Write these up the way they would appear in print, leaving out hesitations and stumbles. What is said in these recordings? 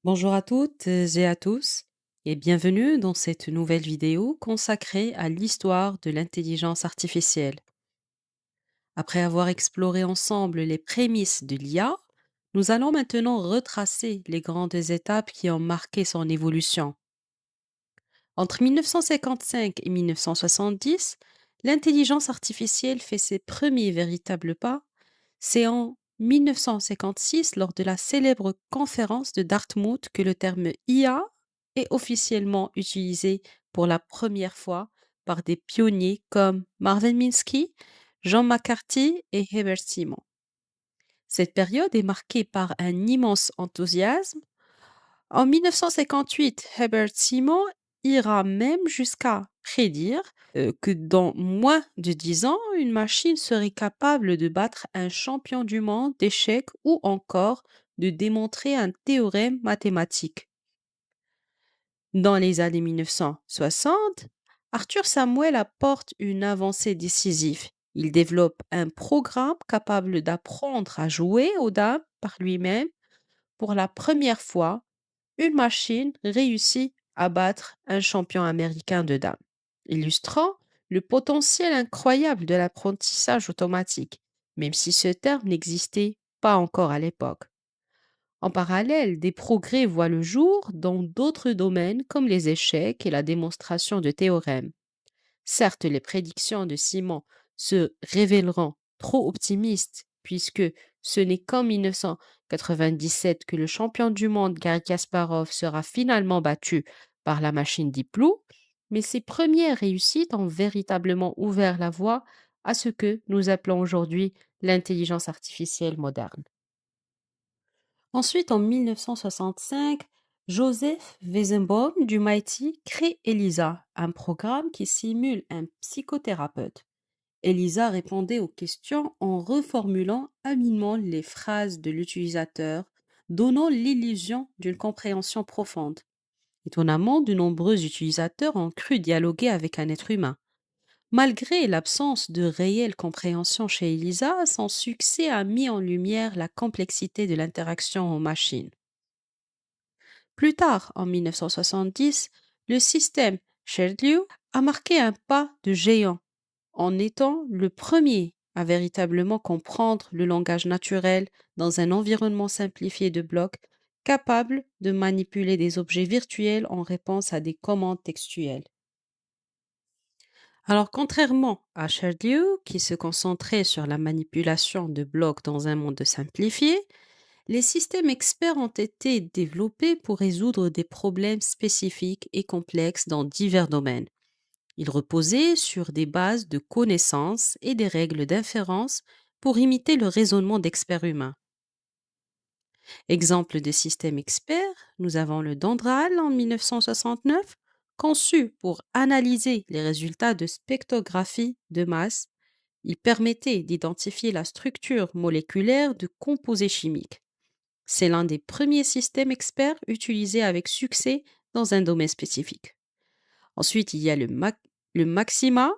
Bonjour à toutes et à tous et bienvenue dans cette nouvelle vidéo consacrée à l'histoire de l'intelligence artificielle. Après avoir exploré ensemble les prémices de l'IA, nous allons maintenant retracer les grandes étapes qui ont marqué son évolution. Entre 1955 et 1970, l'intelligence artificielle fait ses premiers véritables pas. C'est en 1956, lors de la célèbre conférence de Dartmouth, que le terme IA est officiellement utilisé pour la première fois par des pionniers comme Marvin Minsky, John McCarthy et Herbert Simon. Cette période est marquée par un immense enthousiasme. En 1958, Herbert Simon ira même jusqu'à prédire que dans moins de 10 ans, une machine serait capable de battre un champion du monde d'échecs ou encore de démontrer un théorème mathématique. Dans les années 1960, Arthur Samuel apporte une avancée décisive. Il développe un programme capable d'apprendre à jouer aux dames par lui-même. Pour la première fois, une machine réussit à battre un champion américain de dames, illustrant le potentiel incroyable de l'apprentissage automatique, même si ce terme n'existait pas encore à l'époque. En parallèle, des progrès voient le jour dans d'autres domaines comme les échecs et la démonstration de théorèmes. Certes, les prédictions de Simon se révéleront trop optimistes puisque ce n'est qu'en 1997 que le champion du monde Garry Kasparov sera finalement battu par la machine Deep Blue, mais ces premières réussites ont véritablement ouvert la voie à ce que nous appelons aujourd'hui l'intelligence artificielle moderne. Ensuite, en 1965, Joseph Weizenbaum du MIT crée ELISA, un programme qui simule un psychothérapeute. ELISA répondait aux questions en reformulant habilement les phrases de l'utilisateur, donnant l'illusion d'une compréhension profonde. Étonnamment, de nombreux utilisateurs ont cru dialoguer avec un être humain. Malgré l'absence de réelle compréhension chez ELISA, son succès a mis en lumière la complexité de l'interaction aux machines. Plus tard, en 1970, le système Shardliu a marqué un pas de géant en étant le premier à véritablement comprendre le langage naturel dans un environnement simplifié de blocs, capable de manipuler des objets virtuels en réponse à des commandes textuelles. Alors, contrairement à Shardliu, qui se concentrait sur la manipulation de blocs dans un monde simplifié, les systèmes experts ont été développés pour résoudre des problèmes spécifiques et complexes dans divers domaines. Ils reposaient sur des bases de connaissances et des règles d'inférence pour imiter le raisonnement d'experts humains. Exemple de système expert, nous avons le Dendral en 1969, conçu pour analyser les résultats de spectrographie de masse. Il permettait d'identifier la structure moléculaire de composés chimiques. C'est l'un des premiers systèmes experts utilisés avec succès dans un domaine spécifique. Ensuite, il y a le Maxima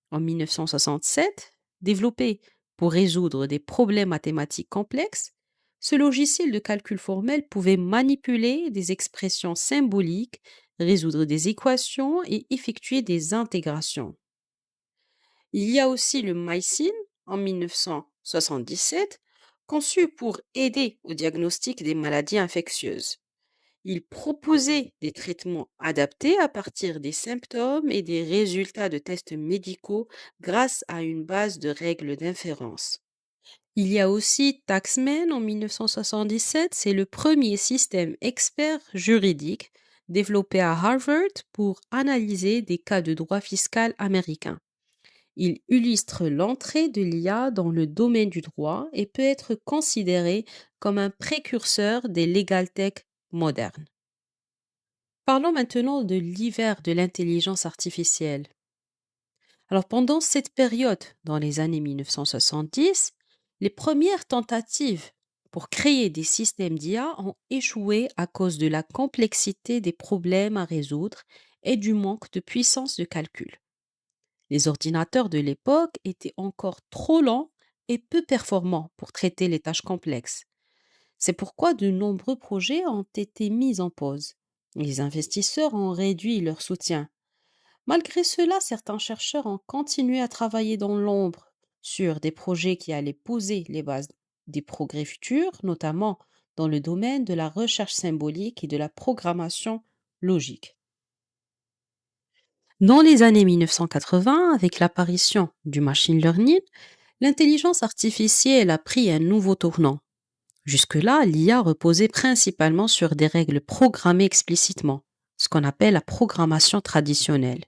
en 1967, développé pour résoudre des problèmes mathématiques complexes. Ce logiciel de calcul formel pouvait manipuler des expressions symboliques, résoudre des équations et effectuer des intégrations. Il y a aussi le MySyn en 1977, conçu pour aider au diagnostic des maladies infectieuses. Il proposait des traitements adaptés à partir des symptômes et des résultats de tests médicaux grâce à une base de règles d'inférence. Il y a aussi Taxman en 1977, c'est le premier système expert juridique développé à Harvard pour analyser des cas de droit fiscal américain. Il illustre l'entrée de l'IA dans le domaine du droit et peut être considéré comme un précurseur des legal tech modernes. Parlons maintenant de l'hiver de l'intelligence artificielle. Alors pendant cette période, dans les années 1970, les premières tentatives pour créer des systèmes d'IA ont échoué à cause de la complexité des problèmes à résoudre et du manque de puissance de calcul. Les ordinateurs de l'époque étaient encore trop lents et peu performants pour traiter les tâches complexes. C'est pourquoi de nombreux projets ont été mis en pause. Les investisseurs ont réduit leur soutien. Malgré cela, certains chercheurs ont continué à travailler dans l'ombre sur des projets qui allaient poser les bases des progrès futurs, notamment dans le domaine de la recherche symbolique et de la programmation logique. Dans les années 1980, avec l'apparition du machine learning, l'intelligence artificielle a pris un nouveau tournant. Jusque-là, l'IA reposait principalement sur des règles programmées explicitement, ce qu'on appelle la programmation traditionnelle.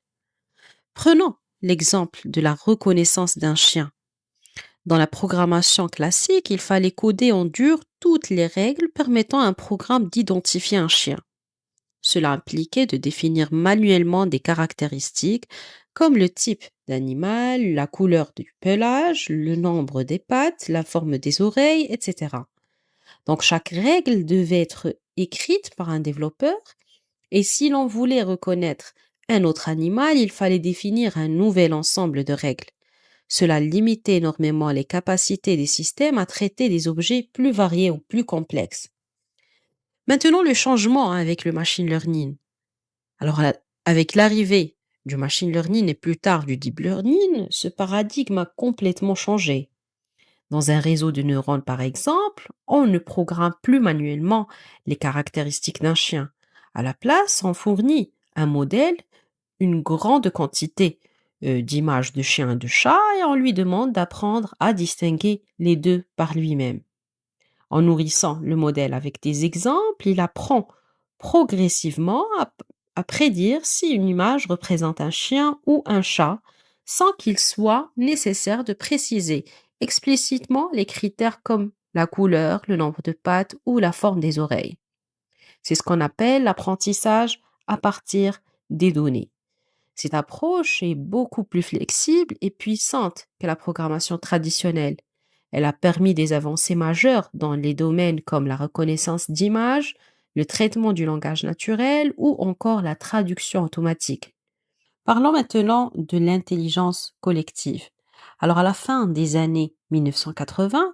Prenons l'exemple de la reconnaissance d'un chien. Dans la programmation classique, il fallait coder en dur toutes les règles permettant à un programme d'identifier un chien. Cela impliquait de définir manuellement des caractéristiques comme le type d'animal, la couleur du pelage, le nombre des pattes, la forme des oreilles, etc. Donc chaque règle devait être écrite par un développeur et si l'on voulait reconnaître un autre animal, il fallait définir un nouvel ensemble de règles. Cela limitait énormément les capacités des systèmes à traiter des objets plus variés ou plus complexes. Maintenant, le changement avec le machine learning. Alors, avec l'arrivée du machine learning et plus tard du deep learning, ce paradigme a complètement changé. Dans un réseau de neurones, par exemple, on ne programme plus manuellement les caractéristiques d'un chien. À la place, on fournit un modèle, une grande quantité d'images de chiens et de chats et on lui demande d'apprendre à distinguer les deux par lui-même. En nourrissant le modèle avec des exemples, il apprend progressivement à prédire si une image représente un chien ou un chat, sans qu'il soit nécessaire de préciser explicitement les critères comme la couleur, le nombre de pattes ou la forme des oreilles. C'est ce qu'on appelle l'apprentissage à partir des données. Cette approche est beaucoup plus flexible et puissante que la programmation traditionnelle. Elle a permis des avancées majeures dans les domaines comme la reconnaissance d'images, le traitement du langage naturel ou encore la traduction automatique. Parlons maintenant de l'intelligence collective. Alors à la fin des années 1980,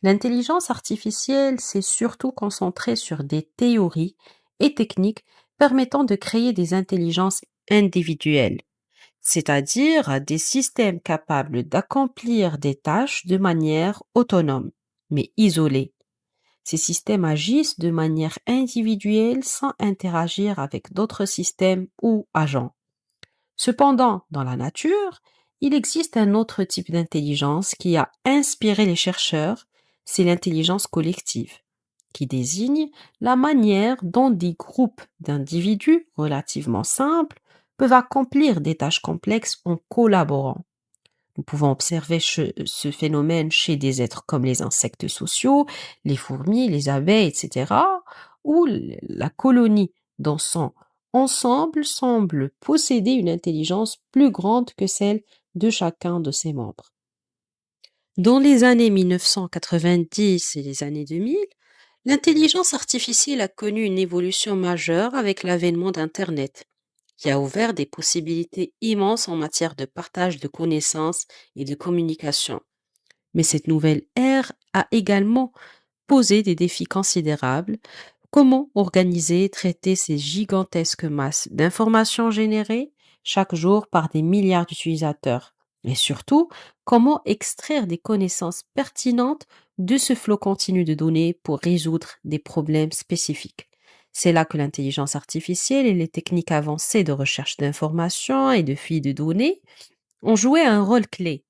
l'intelligence artificielle s'est surtout concentrée sur des théories et techniques permettant de créer des intelligences individuelles, c'est-à-dire des systèmes capables d'accomplir des tâches de manière autonome, mais isolée. Ces systèmes agissent de manière individuelle sans interagir avec d'autres systèmes ou agents. Cependant, dans la nature, il existe un autre type d'intelligence qui a inspiré les chercheurs, c'est l'intelligence collective, qui désigne la manière dont des groupes d'individus relativement simples peuvent accomplir des tâches complexes en collaborant. Nous pouvons observer ce phénomène chez des êtres comme les insectes sociaux, les fourmis, les abeilles, etc., où la colonie dans son ensemble semble posséder une intelligence plus grande que celle de chacun de ses membres. Dans les années 1990 et les années 2000, l'intelligence artificielle a connu une évolution majeure avec l'avènement d'Internet, qui a ouvert des possibilités immenses en matière de partage de connaissances et de communication. Mais cette nouvelle ère a également posé des défis considérables. Comment organiser et traiter ces gigantesques masses d'informations générées chaque jour par des milliards d'utilisateurs? Et surtout, comment extraire des connaissances pertinentes de ce flot continu de données pour résoudre des problèmes spécifiques? C'est là que l'intelligence artificielle et les techniques avancées de recherche d'informations et de fuite de données ont joué un rôle clé.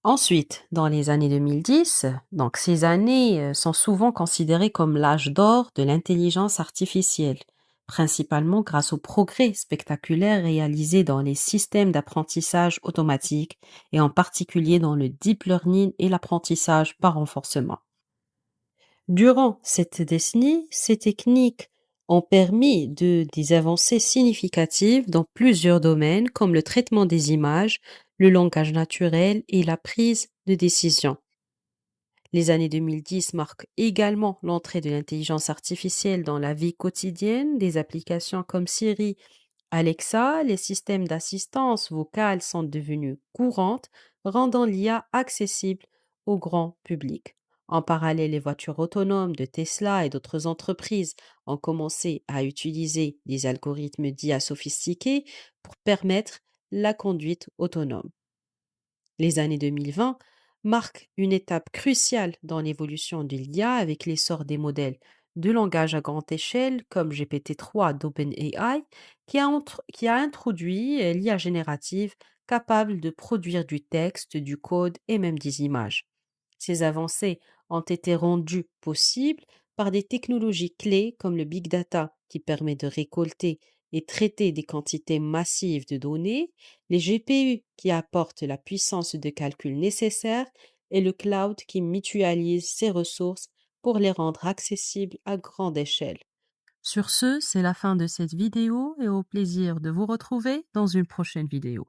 Ensuite, dans les années 2010, donc ces années sont souvent considérées comme l'âge d'or de l'intelligence artificielle, principalement grâce aux progrès spectaculaires réalisés dans les systèmes d'apprentissage automatique et en particulier dans le deep learning et l'apprentissage par renforcement. Durant cette décennie, ces techniques ont permis des avancées significatives dans plusieurs domaines comme le traitement des images, le langage naturel et la prise de décision. Les années 2010 marquent également l'entrée de l'intelligence artificielle dans la vie quotidienne. Des applications comme Siri, Alexa, les systèmes d'assistance vocale sont devenus courantes, rendant l'IA accessible au grand public. En parallèle, les voitures autonomes de Tesla et d'autres entreprises ont commencé à utiliser des algorithmes d'IA sophistiqués pour permettre la conduite autonome. Les années 2020 marquent une étape cruciale dans l'évolution de l'IA avec l'essor des modèles de langage à grande échelle comme GPT-3 d'OpenAI qui a introduit l'IA générative capable de produire du texte, du code et même des images. Ces avancées ont été rendues possibles par des technologies clés comme le big data qui permet de récolter et traiter des quantités massives de données, les GPU qui apportent la puissance de calcul nécessaire et le cloud qui mutualise ces ressources pour les rendre accessibles à grande échelle. Sur ce, c'est la fin de cette vidéo et au plaisir de vous retrouver dans une prochaine vidéo.